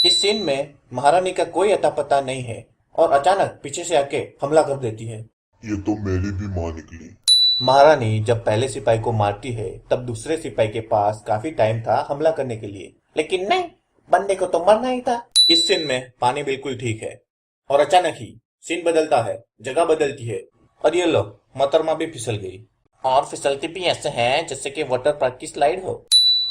इस सीन में महारानी का कोई अता पता नहीं है और अचानक पीछे से आके हमला कर देती है। ये तो मेरी भी माँ निकली। महारानी जब पहले सिपाही को मारती है तब दूसरे सिपाही के पास काफी टाइम था हमला करने के लिए, लेकिन नहीं, बंदे को तो मरना ही था। इस सीन में पानी बिल्कुल ठीक है और अचानक ही सीन बदलता है, जगह बदलती है और ये लो, मोहतरमा भी फिसल गई। और फिसलती भी ऐसे हैं जैसे कि वाटर पार्क की स्लाइड हो।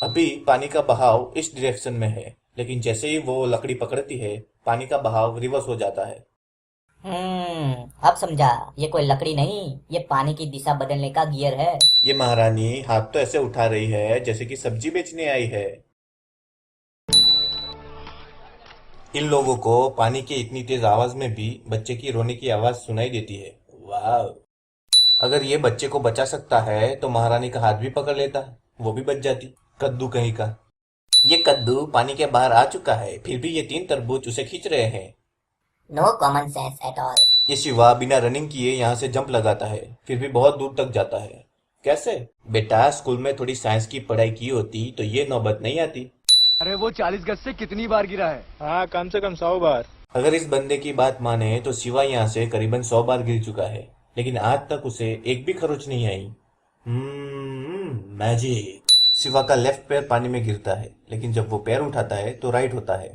अभी पानी का बहाव इस डायरेक्शन में है, लेकिन जैसे ही वो लकड़ी पकड़ती है पानी का बहाव रिवर्स हो जाता है। अब समझा। ये कोई लकड़ी नहीं, ये पानी की दिशा बदलने का गियर है। ये महारानी हाथ तो ऐसे उठा रही है जैसे कि सब्जी बेचने आई है। इन लोगों को पानी की इतनी तेज आवाज में भी बच्चे की रोने की आवाज सुनाई देती है। वाह! अगर ये बच्चे को बचा सकता है तो महारानी का हाथ भी पकड़ लेता, वो भी बच जाती। कद्दू कहीं का। ये कद्दू पानी के बाहर आ चुका है, फिर भी ये 3 तरबूज उसे खींच रहे हैं। No common sense at all. ये शिवा बिना रनिंग किए यहाँ से जंप लगाता है, फिर भी बहुत दूर तक जाता है। कैसे? बेटा, स्कूल में थोड़ी साइंस की पढ़ाई की होती तो ये नौबत नहीं आती। अरे वो 40 गज से कितनी बार गिरा है? हाँ, कम से कम 100 बार। अगर इस बंदे की बात माने तो शिवा यहाँ से करीबन 100 बार गिर चुका है, लेकिन आज तक उसे एक भी खरोच नहीं आई। मैजिक। शिवा का लेफ्ट पैर पानी में गिरता है, लेकिन जब वो पैर उठाता है तो राइट होता है।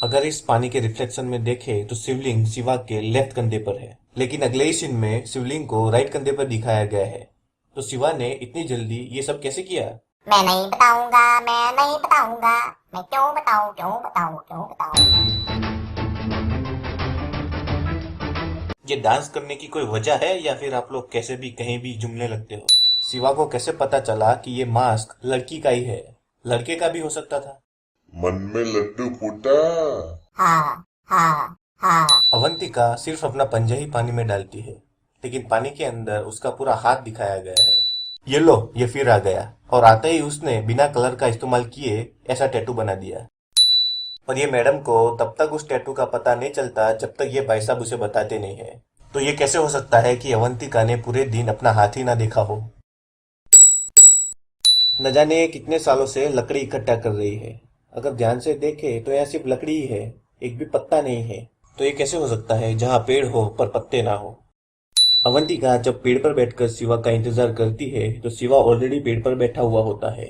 अगर इस पानी के रिफ्लेक्शन में देखे तो शिवलिंग शिवा के लेफ्ट कंधे पर है, लेकिन अगले ही सीन में शिवलिंग को राइट कंधे पर दिखाया गया है। तो शिवा ने इतनी जल्दी ये सब कैसे किया? मैं नहीं बताऊंगा, मैं नहीं बताऊंगा। मैं क्यों बताऊं, क्यों बताऊं, क्यों बताऊं? ये डांस करने की कोई वजह है या फिर आप लोग कैसे भी कहीं भी जुमने लगते हो? शिवा को कैसे पता चला कि ये मास्क लड़की का ही है? लड़के का भी हो सकता था। मन में लड्डू फूटा। हाँ हाँ हाँ। अवंतिका सिर्फ अपना पंजा ही पानी में डालती है, लेकिन पानी के अंदर उसका पूरा हाथ दिखाया गया है। ये लो, ये फिर आ गया और आते ही उसने बिना कलर का इस्तेमाल किए ऐसा टैटू बना दिया। और ये मैडम को तब तक उस टैटू का पता नहीं चलता जब तक ये भाई साहब उसे बताते नहीं है। तो ये कैसे हो सकता है कि अवंतिका ने पूरे दिन अपना हाथ ही ना देखा हो? न जाने ये कितने सालों से लकड़ी इकट्ठा कर रही है। अगर ध्यान से देखे तो यहाँ सिर्फ लकड़ी ही है, एक भी पत्ता नहीं है। तो ये कैसे हो सकता है जहाँ पेड़ हो पर पत्ते ना हो? अवंतिका जब पेड़ पर बैठकर शिवा का इंतजार करती है तो शिवा ऑलरेडी पेड़ पर बैठा हुआ होता है।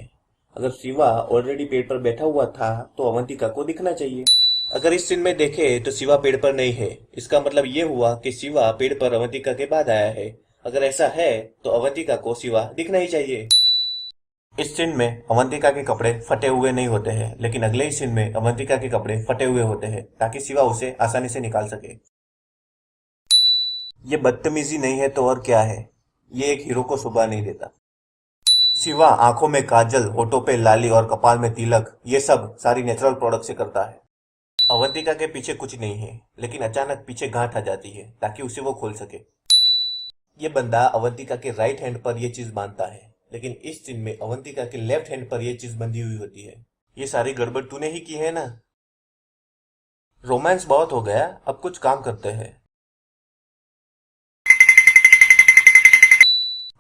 अगर शिवा ऑलरेडी पेड़ पर बैठा हुआ था तो अवंतिका को दिखना चाहिए। अगर इस सीन में देखे तो शिवा पेड़ पर नहीं है, इसका मतलब ये हुआ कि शिवा पेड़ पर अवंतिका के बाद आया है। अगर ऐसा है तो अवंतिका को शिवा दिखना ही चाहिए। इस सीन में अवंतिका के कपड़े फटे हुए नहीं होते हैं, लेकिन अगले ही सीन में अवंतिका के कपड़े फटे हुए होते हैं ताकि शिवा उसे आसानी से निकाल सके। ये बदतमीजी नहीं है तो और क्या है? ये एक हीरो को शोभा नहीं देता। शिवा आंखों में काजल, होठों पे लाली और कपाल में तिलक, ये सब सारी नेचुरल प्रोडक्ट से करता है। अवंतिका के पीछे कुछ नहीं है, लेकिन अचानक पीछे गांठ आ जाती है ताकि उसे वो खोल सके। ये बंदा अवंतिका के राइट हैंड पर ये चीज बांधता है, लेकिन इस सीन में अवंतिका के लेफ्ट हैंड पर ये चीज बंधी हुई होती है। ये सारी गड़बड़ तूने ही की है ना? रोमांस बहुत हो गया, अब कुछ काम करते हैं।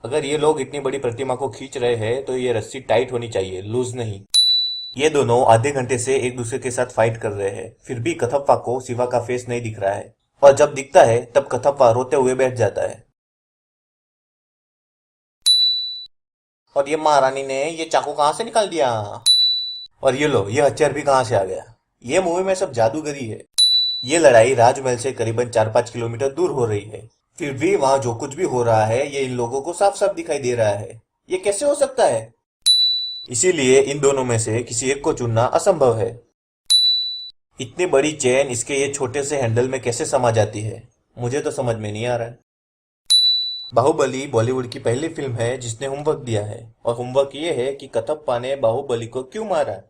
अगर ये लोग इतनी बड़ी प्रतिमा को खींच रहे हैं तो ये रस्सी टाइट होनी चाहिए, लूज नहीं। ये दोनों आधे घंटे से एक दूसरे के साथ फाइट कर रहे हैं, फिर भी कथप्पा को शिवा का फेस नहीं दिख रहा है, और जब दिखता है तब कथप्पा रोते हुए बैठ जाता है। और ये महारानी ने ये चाकू कहाँ से निकाल दिया? और ये लो, ये हथियार भी कहाँ से आ गया? ये मूवी में सब जादूगरी है। ये लड़ाई राजमहल से करीबन 4-5 किलोमीटर दूर हो रही है, फिर भी वहां जो कुछ भी हो रहा है ये इन लोगों को साफ साफ दिखाई दे रहा है। ये कैसे हो सकता है? इसीलिए इन दोनों में से किसी एक को चुनना असंभव है। इतनी बड़ी चेन इसके ये छोटे से हैंडल में कैसे समा जाती है, मुझे तो समझ में नहीं आ रहा है। बाहुबली बॉलीवुड की पहली फिल्म है जिसने होमवर्क दिया है, और होमवर्क ये है कि कटप्पा ने बाहुबली को क्यों मारा।